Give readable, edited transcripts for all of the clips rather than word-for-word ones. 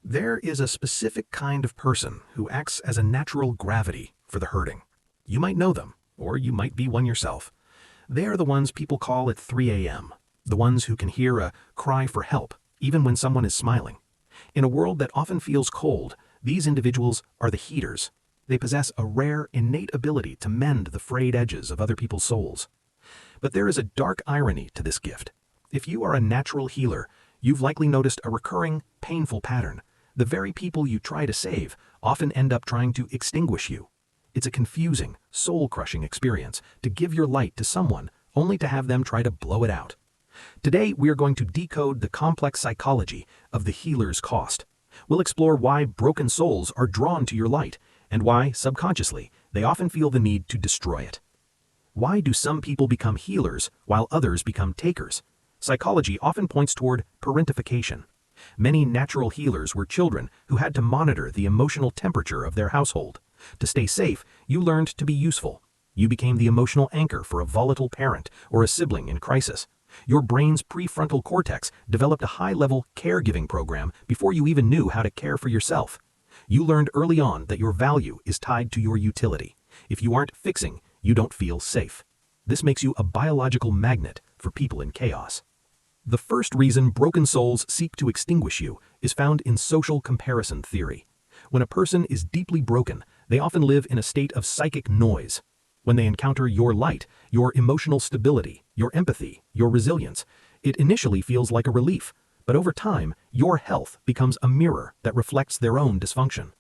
There is a specific kind of person who acts as a natural gravity for the hurting. You might know them, or you might be one yourself. They are the ones people call at 3 a.m., the ones who can hear a cry for help, even when someone is smiling. In a world that often feels cold, these individuals are the heaters. They possess a rare, innate ability to mend the frayed edges of other people's souls. But there is a dark irony to this gift. If you are a natural healer, you've likely noticed a recurring, painful pattern. The very people you try to save often end up trying to extinguish you. It's a confusing, soul-crushing experience to give your light to someone only to have them try to blow it out. Today, we are going to decode the complex psychology of the healer's cost. We'll explore why broken souls are drawn to your light and why, subconsciously, they often feel the need to destroy it. Why do some people become healers while others become takers? Psychology often points toward parentification. Many natural healers were children who had to monitor the emotional temperature of their household. To stay safe, you learned to be useful. You became the emotional anchor for a volatile parent or a sibling in crisis. Your brain's prefrontal cortex developed a high-level caregiving program before you even knew how to care for yourself. You learned early on that your value is tied to your utility. If you aren't fixing, you don't feel safe. This makes you a biological magnet for people in chaos. The first reason broken souls seek to extinguish you is found in social comparison theory. When a person is deeply broken, they often live in a state of psychic noise. When they encounter your light, your emotional stability, your empathy, your resilience, it initially feels like a relief, but over time, your health becomes a mirror that reflects their own dysfunction.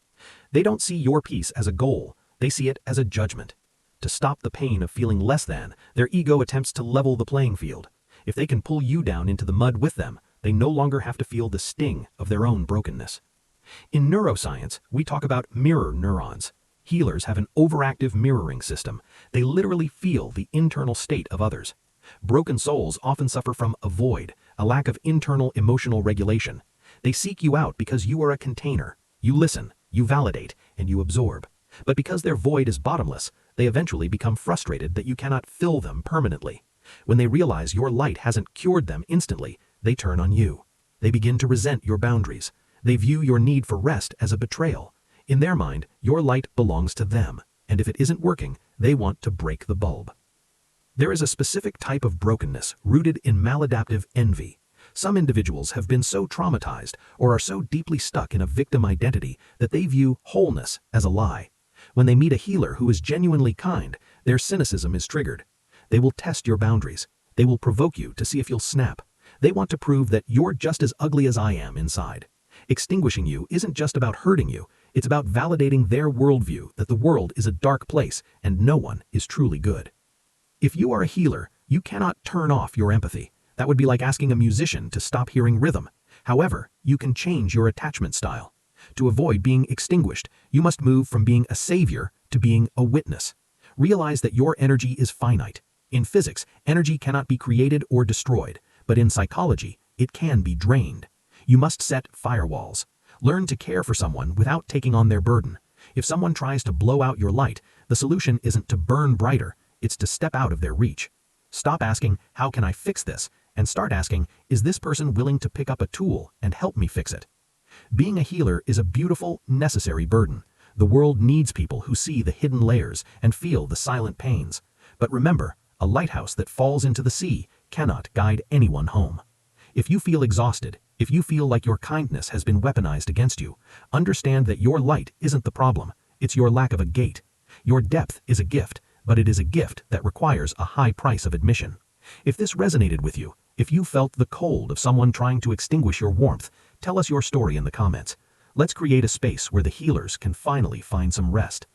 They don't see your peace as a goal, they see it as a judgment. To stop the pain of feeling less than, their ego attempts to level the playing field. If they can pull you down into the mud with them, they no longer have to feel the sting of their own brokenness. In neuroscience, we talk about mirror neurons. Healers have an overactive mirroring system. They literally feel the internal state of others. Broken souls often suffer from a void, a lack of internal emotional regulation. They seek you out because you are a container. You listen, you validate, and you absorb. But because their void is bottomless, they eventually become frustrated that you cannot fill them permanently. When they realize your light hasn't cured them instantly, they turn on you. They begin to resent your boundaries. They view your need for rest as a betrayal. In their mind, your light belongs to them, and if it isn't working, they want to break the bulb. There is a specific type of brokenness rooted in maladaptive envy. Some individuals have been so traumatized or are so deeply stuck in a victim identity that they view wholeness as a lie. When they meet a healer who is genuinely kind, their cynicism is triggered. They will test your boundaries. They will provoke you to see if you'll snap. They want to prove that you're just as ugly as I am inside. Extinguishing you isn't just about hurting you, it's about validating their worldview that the world is a dark place and no one is truly good. If you are a healer, you cannot turn off your empathy. That would be like asking a musician to stop hearing rhythm. However, you can change your attachment style. To avoid being extinguished, you must move from being a savior to being a witness. Realize that your energy is finite. In physics, energy cannot be created or destroyed, but in psychology, it can be drained. You must set firewalls. Learn to care for someone without taking on their burden. If someone tries to blow out your light, the solution isn't to burn brighter, it's to step out of their reach. Stop asking, "How can I fix this?" and start asking, "Is this person willing to pick up a tool and help me fix it?" Being a healer is a beautiful, necessary burden. The world needs people who see the hidden layers and feel the silent pains. But remember, a lighthouse that falls into the sea cannot guide anyone home. If you feel exhausted, if you feel like your kindness has been weaponized against you, understand that your light isn't the problem, it's your lack of a gate. Your depth is a gift, but it is a gift that requires a high price of admission. If this resonated with you, if you felt the cold of someone trying to extinguish your warmth, tell us your story in the comments. Let's create a space where the healers can finally find some rest.